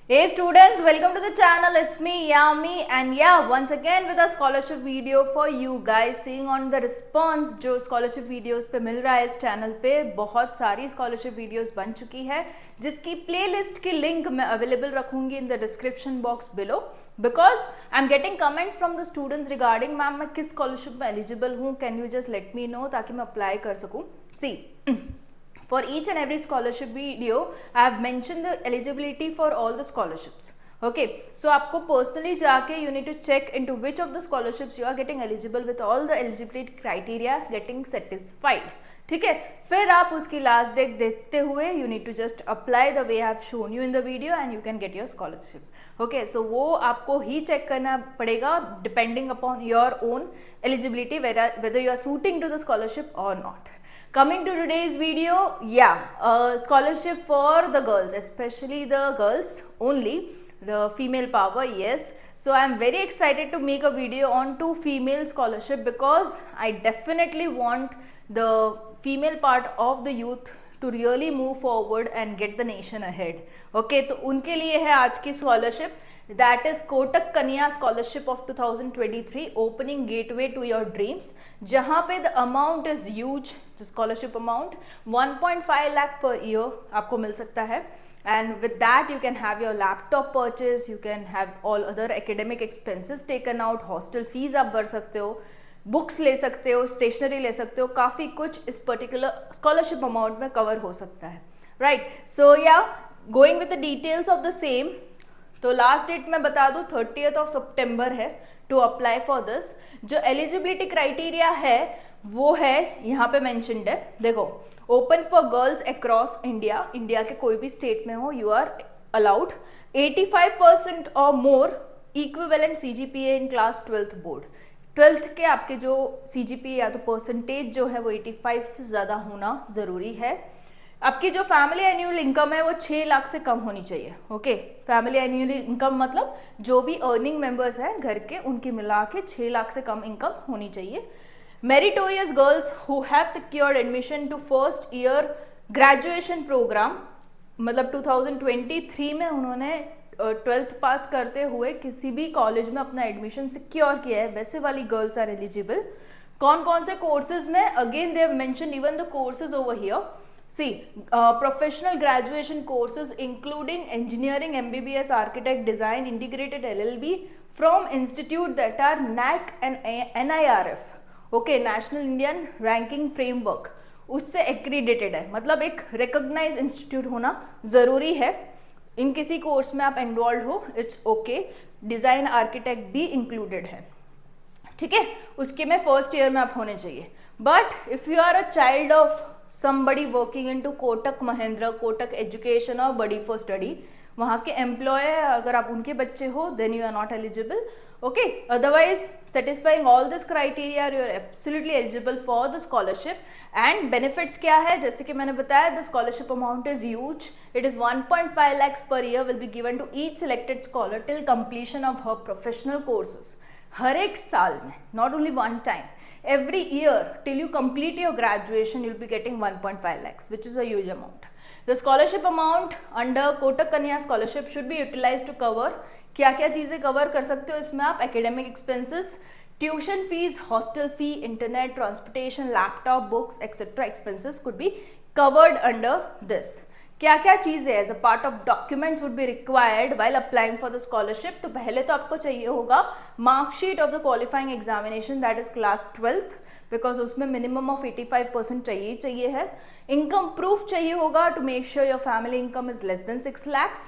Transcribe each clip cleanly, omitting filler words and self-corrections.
Hey students, welcome to the channel. It's me Yami and yeah, once again with a scholarship video for you guys. Seeing on the response जो scholarship videos पे मिल रहा है इस channel पे बहुत सारी scholarship videos बन चुकी है जिसकी playlist की link मैं available रखूंगी in the description box below because I'm getting comments from the students regarding ma'am मैं किस scholarship में eligible हूँ, can you just let me know ताकि मैं apply कर सकूँ. See. For each and every scholarship video, I have mentioned the eligibility for all the scholarships. Okay, so आपको personally जाके you need to check into which of the scholarships you are getting eligible with all the eligibility criteria getting satisfied. ठीक है, फिर आप उसकी last date देखते हुए you need to just apply the way I have shown you in the video and you can get your scholarship. Okay, so वो आपको ही check करना पड़ेगा depending upon your own eligibility whether you are suiting to the scholarship or not. Coming to today's video, scholarship for the girls, especially the girls only, the female power, yes. So I am very excited to make a video on two female scholarship because I definitely want the female part of the youth to really move forward and get the nation ahead. Okay, तो उनके लिए है आज की scholarship. That is Kotak Kanya scholarship of 2023 opening gateway to your dreams, जहां पे the amount is huge. Scholarship amount 1.5 lakh per year आपको मिल सकता है and with that you can have your laptop purchase, you can have all other academic expenses taken out, hostel fees आप भर सकते हो, बुक्स ले सकते हो, स्टेशनरी ले सकते हो, काफ़ी कुछ इस पर्टिकुलर स्कॉलरशिप अमाउंट में कवर हो सकता है. राइट, सो या going with the details of the same. तो लास्ट डेट मैं बता दूं 30th of September है टू अप्लाई फॉर दिस. जो एलिजिबिलिटी क्राइटेरिया है वो है यहाँ पे मेंशन्ड है. देखो, open for girls across India, India के कोई भी स्टेट में हो यू आर अलाउड 85% और more equivalent CGPA in class 12th board. 12th के आपके जो CGPA या तो परसेंटेज जो है वो 85 से ज़्यादा होना ज़रूरी है. आपकी जो फैमिली एनुअल इनकम है वो 6 लाख से कम होनी चाहिए. ओके, फैमिली एनुअल इनकम मतलब जो भी अर्निंग मेंबर्स हैं घर के उनकी मिला के 6 लाख से कम इनकम होनी चाहिए. Meritorious girls who have secured admission to first year graduation program, मतलब 2023 में उन्होंने 12th पास करते हुए किसी भी कॉलेज में अपना एडमिशन सिक्योर किया है, वैसे वाली गर्ल्स आर एलिजिबल. कौन कौन से कोर्सेज में, again they have mentioned even the courses over here. See, professional graduation courses including engineering, MBBS, architect, design, integrated LLB from institute that are NAC and NIRF, okay, National Indian Ranking Framework, उससे accredited है, मतलब एक recognized institute होना ज़रूरी है. इन किसी course में आप enrolled हो, it's okay. डिज़ाइन आर्किटेक्ट भी included है, ठीक है. उसके में फर्स्ट ईयर में आप होने चाहिए. But if you are a child of somebody working into Kotak Mahindra, Kotak education और बड़ी फॉर स्टडी, वहाँ के एम्प्लॉय अगर आप उनके बच्चे हो then you are not eligible. Okay, otherwise satisfying all this criteria you are absolutely eligible for the scholarship. And benefits क्या है, जैसे कि मैंने बताया the scholarship amount is huge. It is 1.5 lakhs per year will be given to each selected scholar till completion of her professional courses. हर एक साल में, not only one time, every year till you complete your graduation you'll be getting 1.5 lakhs, which is a huge amount. The scholarship amount under Kotak Kanya scholarship should be utilized to cover, क्या क्या चीज़ें cover कर सकते हो इसमें आप, academic expenses, tuition fees, hostel fee, internet, transportation, laptop, books etcetera expenses could be covered under this. क्या क्या चीज़ें as a part of documents would be required while applying for the scholarship. तो पहले तो आपको चाहिए होगा marksheet of the qualifying examination that is class 12th, because उसमें मिनिमम ऑफ 85% चाहिए है. इनकम प्रूफ चाहिए होगा to make sure your family income is less than 6 lakhs.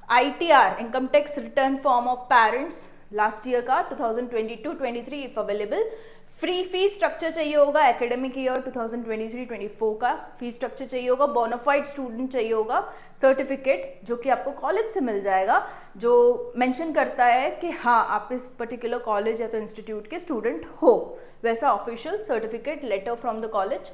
ITR, income tax return form of parents last year का 2022-23 if available. Free fee structure चाहिए होगा, academic year 2023-24 का fee structure चाहिए होगा. बोनाफाइड स्टूडेंट चाहिए होगा, सर्टिफिकेट जो कि आपको कॉलेज से मिल जाएगा जो मेंशन करता है कि हाँ आप इस पर्टिकुलर कॉलेज या तो इंस्टीट्यूट के स्टूडेंट हो, वैसा official certificate, letter from the college.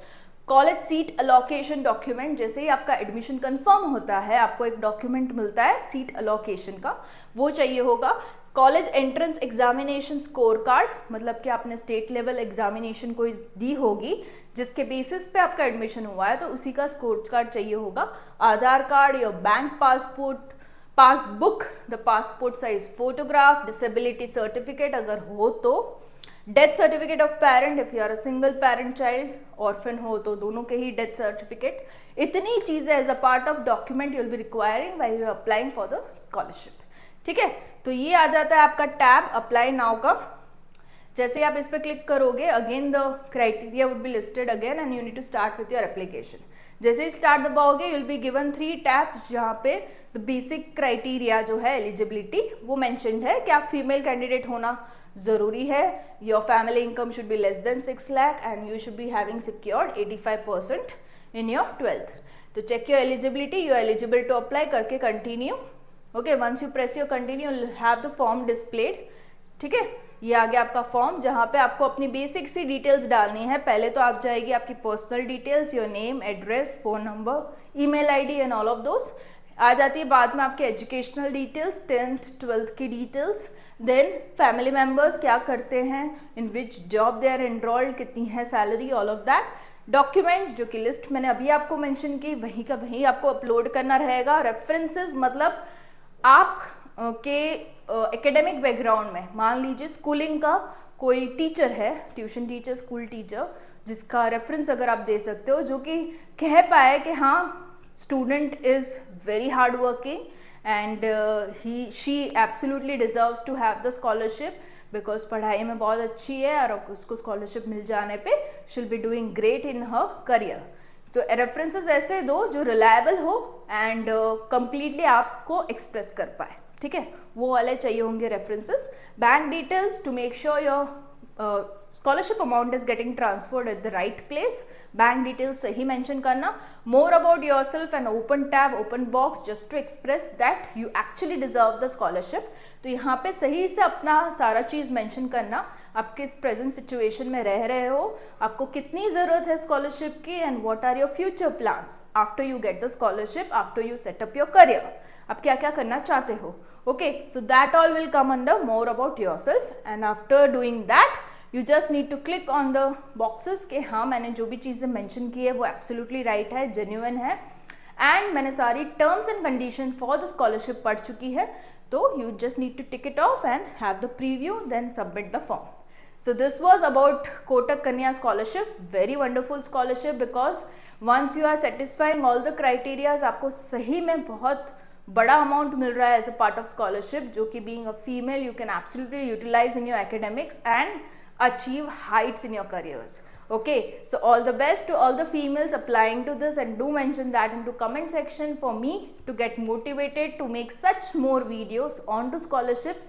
College seat allocation document, जैसे ही आपका एडमिशन कंफर्म होता है आपको एक डॉक्यूमेंट मिलता है सीट अलोकेशन का, वो चाहिए होगा. College entrance examination score card, मतलब कि आपने स्टेट लेवल एग्जामिनेशन कोई दी होगी जिसके बेसिस पे आपका एडमिशन हुआ है तो उसी का स्कोर कार्ड चाहिए होगा. Aadhaar card, your bank passport, passbook, the passport size photograph, disability certificate अगर हो तो, death certificate of parent if you are a single parent child, orphan हो तो दोनों के ही डेथ सर्टिफिकेट। इतनी चीजें as a part of document you will be requiring while you are applying for the scholarship. ठीक है, तो ये आ जाता है आपका टैब अप्लाई नाउ का। जैसे ही आप इस पर क्लिक करोगे, again the criteria would be listed again and you need to start with your application. जैसे ही स्टार्ट दबाओगे you will be given 3 tabs, जहाँ पे द बेसिक क्राइटेरिया जो है एलिजिबिलिटी वो मेंशन्ड है कि आप फीमेल कैंडिडेट होना जरूरी है, your family income should be less than 6 lakh and you should be having secured 85% in your 12th। तो check your eligibility, you are eligible to apply करके continue. Okay, once you press your continue you have the form displayed. ठीक है, ये आ गया आपका form, जहाँ पे आपको अपनी बेसिक सी डिटेल्स डालनी है। पहले तो आप जाएगी आपकी personal details, your name, address, phone number, email ID and all of those. आ जाती है बाद में आपके एजुकेशनल डिटेल्स, 10th 12th की डिटेल्स, देन फैमिली मेम्बर्स क्या करते हैं, इन which job they are enrolled, कितनी है salary, all of that. Documents जो कि लिस्ट मैंने अभी आपको मेंशन की, वहीं का वहीं आपको अपलोड करना रहेगा। रेफरेंसेस मतलब आप के एकेडमिक बैकग्राउंड में, मान लीजिए स्कूलिंग का कोई टीचर है, ट्यूशन टीचर, स्कूल टीचर, जिसका रेफरेंस अगर आप दे सकते हो, जो कि कह पाए कि हाँ student is very hard working and he she absolutely deserves to have the scholarship because पढ़ाई में बहुत अच्छी है और उसको स्कॉलरशिप मिल जाने पे she will be doing great in her career. तो रेफरेंसेस ऐसे दो जो रिलायबल हो एंड कंप्लीटली आपको एक्सप्रेस कर पाए। ठीक है, वो वाले चाहिए होंगे references. Bank details to make sure your scholarship amount is getting transferred at the right place. Bank details सही मेंशन करना। More about yourself and open tab, open box just to express that you actually deserve the scholarship. तो यहाँ पे सही से अपना सारा चीज़ mention करना, आप किस प्रेजेंट सिचुएशन में रह रहे हो, आपको कितनी ज़रूरत है स्कॉलरशिप की and what are your future plans after you get the scholarship, after you set up your career, आप क्या क्या करना चाहते हो। Okay, so that all will come under more about yourself and after doing that you just need to click on the boxes कि हाँ मैंने जो भी चीज़ें मेंशन की है वो एब्सोल्युटली राइट है, जेन्युइन है एंड मैंने सारी terms and condition for the scholarship पढ़ चुकी है। तो you just need to tick it off and have the preview, then submit the form. So this was about Kotak Kanya scholarship, very wonderful scholarship because once you are satisfying all the criteria, आपको सही में बहुत बड़ा amount मिल रहा है as a part of scholarship, जो कि being a female you can absolutely utilize in your academics and achieve heights in your careers. Okay, so all the best to all the females applying to this and do mention that into comment section for me to get motivated to make such more videos on to scholarship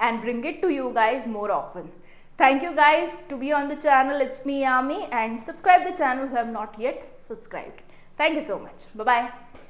and bring it to you guys more often. Thank you guys to be on the channel. It's me Yami and subscribe the channel who have not yet subscribed. Thank you so much. Bye bye.